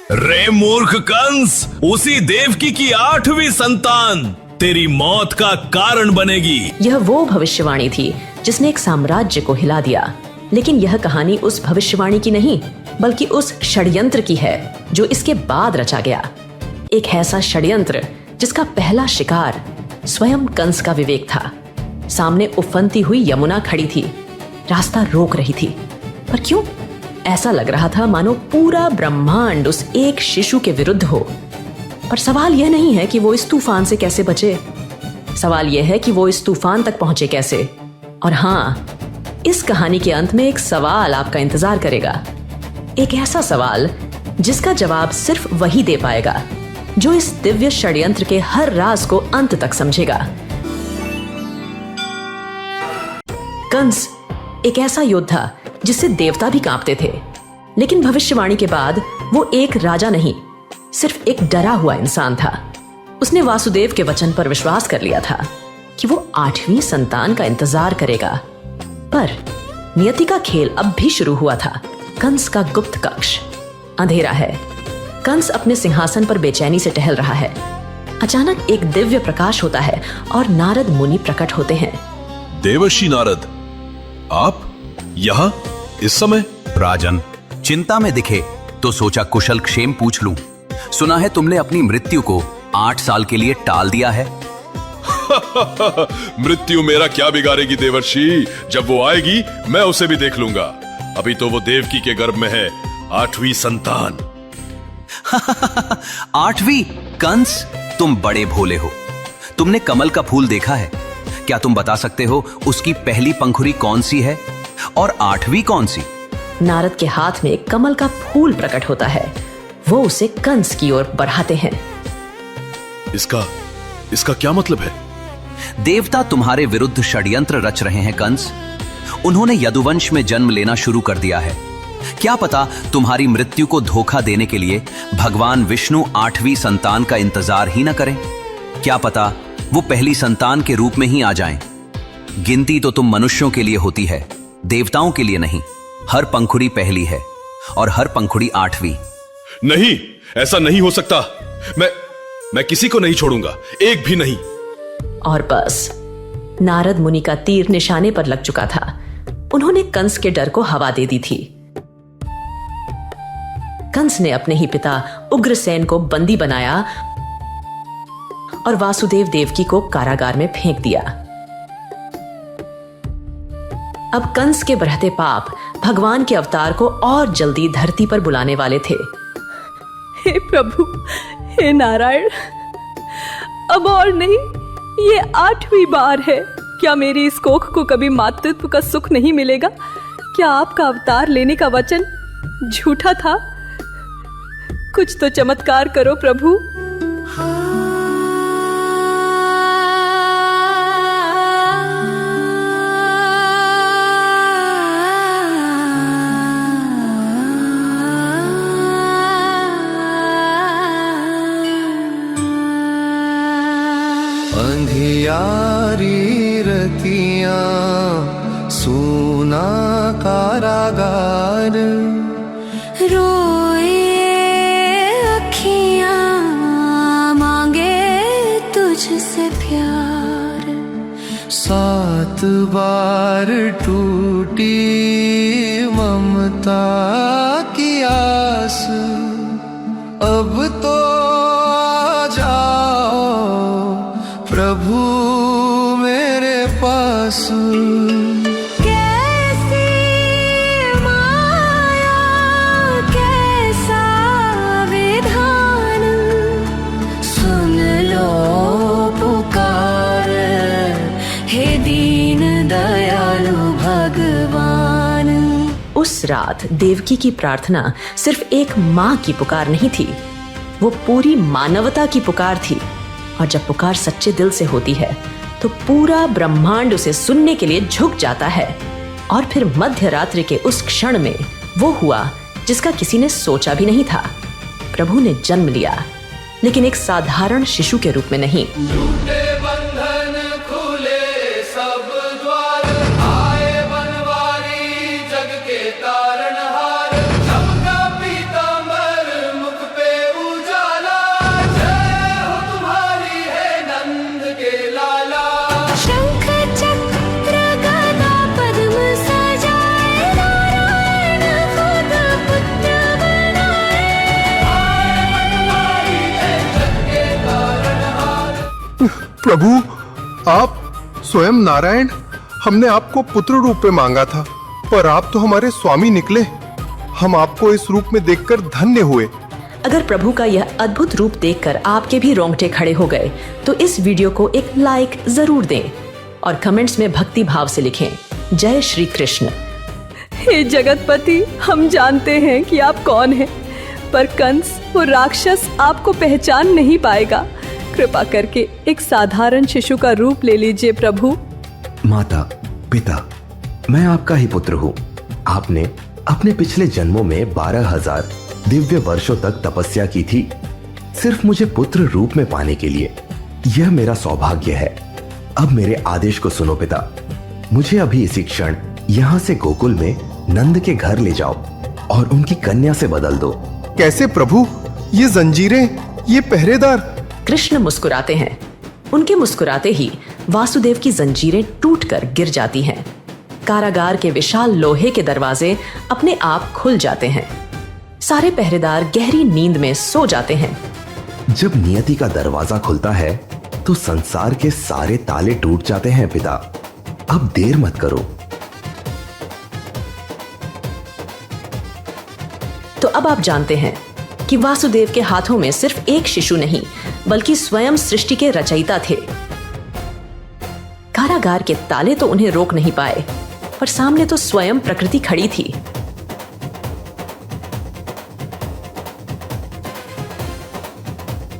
रे मूर्ख कंस, उसी देवकी की 8वीं संतान तेरी मौत का कारण बनेगी। यह वो भविष्यवाणी थी जिसने एक साम्राज्य को हिला दिया। लेकिन यह कहानी उस भविष्यवाणी की नहीं, बल्कि उस षड्यंत्र की है जो इसके बाद रचा गया। एक ऐसा षड्यंत्र जिसका पहला शिकार स्वयं कंस का विवेक था। सामने उफनती हुई यमुना खड़ी थी, रास्ता रोक रही थी, पर क्यों? ऐसा लग रहा था मानो पूरा ब्रह्मांड उस एक शिशु के विरुद्ध हो। पर सवाल यह नहीं है कि वो इस तूफान से कैसे बचे, सवाल यह है कि वो इस तूफान तक पहुंचे कैसे। और हाँ, इस कहानी के अंत में एक सवाल आपका इंतजार करेगा, एक ऐसा सवाल जिसका जवाब सिर्फ वही दे पाएगा जो इस दिव्य षड्यंत्र के हर राज को अंत तक समझेगा। कंस एक ऐसा योद्धा जिससे देवता भी कांपते थे, लेकिन भविष्यवाणी के बाद वो एक राजा नहीं, सिर्फ एक डरा हुआ इंसान था। उसने वासुदेव के वचन पर विश्वास कर लिया था कि वो 8वीं संतान का इंतजार करेगा। पर नियति का खेल अब भी शुरू हुआ था। कंस का गुप्त कक्ष अंधेरा है। कंस अपने सिंहासन पर बेचैनी से टहल रहा है। अचानक एक दिव्य प्रकाश होता है और नारद मुनि प्रकट होते हैं। देवर्षि नारद, आप यहाँ इस समय? राजन, चिंता में दिखे तो सोचा कुशल क्षेम पूछ लूं। सुना है तुमने अपनी मृत्यु को 8 साल के लिए टाल दिया है। मृत्यु मेरा क्या बिगाड़ेगी देवर्षि, जब वो आएगी मैं उसे भी देख लूंगा। अभी तो वो देवकी के गर्भ में है 8वीं संतान। 8वीं? कंस, तुम बड़े भोले हो। तुमने कमल का फूल देखा है? क्या तुम बता सकते हो उसकी पहली पंखुड़ी कौन सी है और 8वीं कौन सी? नारद के हाथ में एक कमल का फूल प्रकट होता है। वो उसे कंस की ओर बढ़ाते हैं। इसका क्या मतलब है? देवता तुम्हारे विरुद्ध षड्यंत्र रच रहे हैं कंस। उन्होंने यदुवंश में जन्म लेना शुरू कर दिया है। क्या पता तुम्हारी मृत्यु को धोखा देने के लिए भगवान विष्णु 8वीं संतान का इंतजार ही न करें। क्या पता वो पहली संतान के रूप में ही आ जाएं। गिनती तो तुम मनुष्यों के लिए होती है, देवताओं के लिए नहीं। हर पंखुड़ी पहली है और हर पंखुड़ी 8वीं। नहीं, ऐसा नहीं हो सकता। मैं किसी को नहीं छोड़ूंगा, एक भी नहीं। और बस नारद मुनि का तीर निशाने पर लग चुका था। उन्होंने कंस के डर को हवा दे दी थी। कंस ने अपने ही पिता उग्रसेन को बंदी बनाया और वासुदेव देवकी को कारागार में फेंक दिया। अब कंस के बढ़ते पाप भगवान के अवतार को और जल्दी धरती पर बुलाने वाले थे। हे प्रभु, हे नारायण, अब और नहीं, ये 8वीं बार है। क्या मेरी इस कोख को कभी मातृत्व का सुख नहीं मिलेगा? क्या आपका अवतार लेने का वचन झूठा था? कुछ तो चमत्कार करो प्रभु। अंधियारी रतियां, सूना कारागार, रोए अखियां, मांगे तुझसे प्यार। 7 बार टूटी ममता की आस, अब तो आ जाओ प्रभु मेरे पास। कैसी माया, कैसा विधान, सुन लो पुकार, हे दीन दयालु भगवान। उस रात देवकी की प्रार्थना सिर्फ एक माँ की पुकार नहीं थी, वो पूरी मानवता की पुकार थी। और जब पुकार सच्चे दिल से होती है तो पूरा ब्रह्मांड उसे सुनने के लिए झुक जाता है। और फिर मध्य रात्रि के उस क्षण में वो हुआ जिसका किसी ने सोचा भी नहीं था। प्रभु ने जन्म लिया, लेकिन एक साधारण शिशु के रूप में नहीं। जग के तारणहार, सबका पीतांबर, मुख पे प्रभु, आप स्वयं नारायण। हमने आपको पुत्र रूप में मांगा था, पर आप तो हमारे स्वामी निकले। हम आपको इस रूप में देखकर धन्य हुए। अगर प्रभु का यह अद्भुत रूप देखकर आपके भी रोंगटे खड़े हो गए तो इस वीडियो को एक लाइक जरूर दें और कमेंट्स में भक्ति भाव से लिखें, जय श्री कृष्ण। हे जगतपति, हम जानते हैं कि आप कौन हैं, पर कंस वो राक्षस आपको पहचान नहीं पाएगा। कृपा करके एक साधारण शिशु का रूप ले लीजिए प्रभु। माता, पिता, मैं आपका ही पुत्र हूँ। आपने अपने पिछले जन्मों में 12,000 दिव्य वर्षों तक तपस्या की थी, सिर्फ मुझे पुत्र रूप में पाने के लिए। यह मेरा सौभाग्य है। अब मेरे आदेश को सुनो पिता। मुझे अभी इसी क्षण यहाँ से गोकुल में नंद के घर ले जाओ और उनकी कन्या से बदल दो। कैसे प्रभु? ये जंजीरें, ये पहरेदार। कृष्ण मुस्कुराते हैं। उनके मुस्कुराते ही वासुदेव की जंजीरें टूटकर गिर जाती हैं। कारागार के विशाल लोहे के दरवाजे अपने आप खुल जाते हैं। सारे पहरेदार गहरी नींद में सो जाते हैं। जब नियति का दरवाजा खुलता है तो संसार के सारे ताले टूट जाते हैं पिता। अब देर मत करो। तो अब आप जानते हैं कि वासुदेव के हाथों में सिर्फ एक शिशु नहीं बल्कि स्वयं सृष्टि के रचयिता थे। कारागार के ताले तो उन्हें रोक नहीं पाए, पर सामने तो स्वयं प्रकृति खड़ी थी।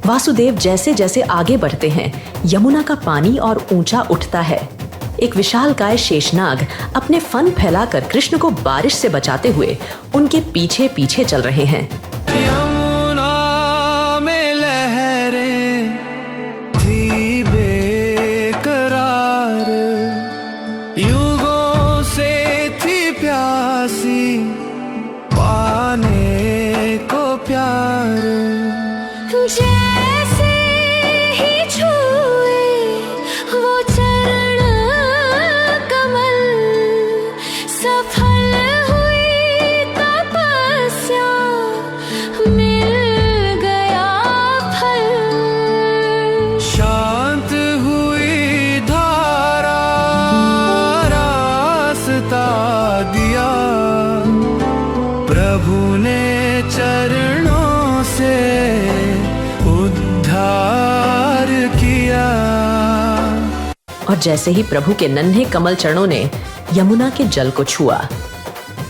वासुदेव जैसे जैसे आगे बढ़ते हैं, यमुना का पानी और ऊंचा उठता है। एक विशालकाय शेषनाग अपने फन फैलाकर कृष्ण को बारिश से बचाते हुए उनके पीछे पीछे चल रहे हैं। यमुना में लहरें थी बेकरार, युगों से थी प्यासी पाने को प्यार। जैसे ही छुए वो चरण कमल, सफल हुई तपस्या, मिल गया फल। शांत हुई धारा, रास्ता दिया प्रभु ने चरणों से उद्धार किया। और जैसे ही प्रभु के नन्हे कमल चरणों ने यमुना के जल को छुआ,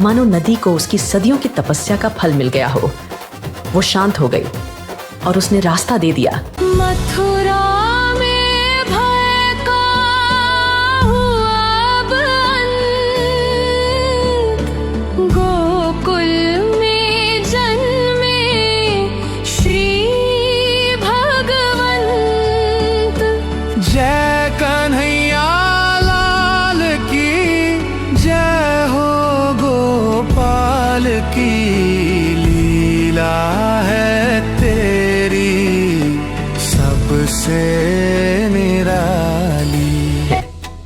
मानो नदी को उसकी सदियों की तपस्या का फल मिल गया हो। वो शांत हो गई और उसने रास्ता दे दिया। मथुरा में भय का हुआ अब अंत, गोकुल में जन्मे श्री भगवंत। जय कन्हैया लाल की, जय हो गोपाल की। लीला है तेरी सबसे निराली।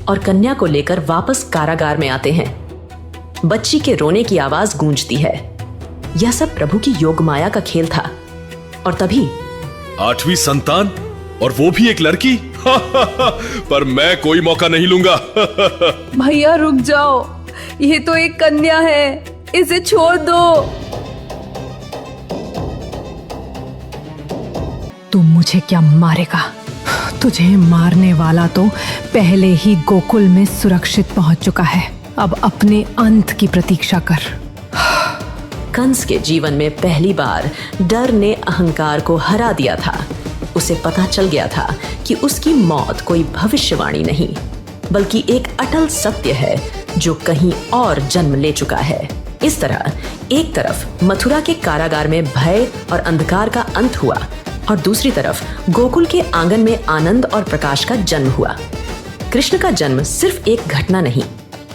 और कन्या को लेकर वापस कारागार में आते हैं। बच्ची के रोने की आवाज गूंजती है। यह सब प्रभु की योगमाया का खेल था। और तभी 8वीं संतान, और वो भी एक लड़की। पर मैं कोई मौका नहीं लूंगा। भैया रुक जाओ, ये तो एक कन्या है, इसे छोड़ दो। तू मुझे क्या मारेगा? तुझे मारने वाला तो पहले ही गोकुल में सुरक्षित पहुंच चुका है। अब अपने अंत की प्रतीक्षा कर। कंस के जीवन में पहली बार डर ने अहंकार को हरा दिया था। उसे पता चल गया था कि उसकी मौत कोई भविष्यवाणी नहीं बल्कि एक अटल सत्य है जो कहीं और जन्म ले चुका है। इस तरह एक तरफ मथुरा के कारागार में भय और अंधकार का अंत हुआ और दूसरी तरफ गोकुल के आंगन में आनंद और प्रकाश का जन्म हुआ। कृष्ण का जन्म सिर्फ एक घटना नहीं,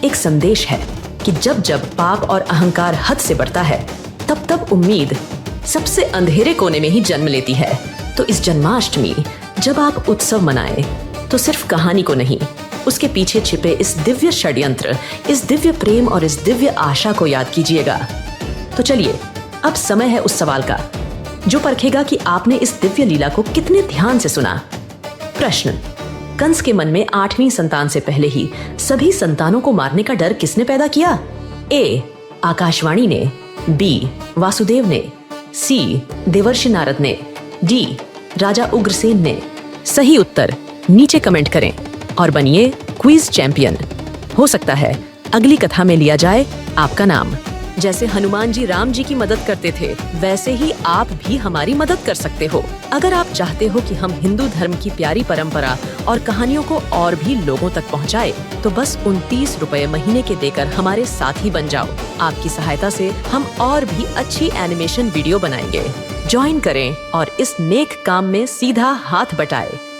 एक संदेश है कि जब जब पाप और अहंकार हद से बढ़ता है तब तब उम्मीद सबसे अंधेरे कोने में ही जन्म लेती है। तो इस जन्माष्टमी जब आप उत्सव मनाएं तो सिर्फ कहानी को नहीं, उसके पीछे छिपे इस दिव्य षड्यंत्र, इस दिव्य प्रेम और इस दिव्य आशा को याद कीजिएगा। तो चलिए अब समय है उस सवाल का जो परखेगा कि आपने इस दिव्य लीला को कितने ध्यान से सुना। प्रश्न: कंस के मन में 8वीं संतान से पहले ही सभी संतानों को मारने का डर किसने पैदा किया? ए. आकाशवाणी ने, बी. वासुदेव ने, सी. देवर्षि नारद ने, डी. राजा उग्रसेन ने। सही उत्तर नीचे कमेंट करें और बनिए क्विज चैंपियन। हो सकता है अगली कथा में लिया जाए आपका नाम। जैसे हनुमान जी राम जी की मदद करते थे, वैसे ही आप भी हमारी मदद कर सकते हो। अगर आप चाहते हो कि हम हिंदू धर्म की प्यारी परंपरा और कहानियों को और भी लोगों तक पहुंचाए, तो बस 29 रुपए महीने के देकर हमारे साथी बन जाओ। आपकी सहायता से हम और भी अच्छी एनिमेशन वीडियो बनाएंगे। ज्वाइन करें और इस नेक काम में सीधा हाथ बटाएं।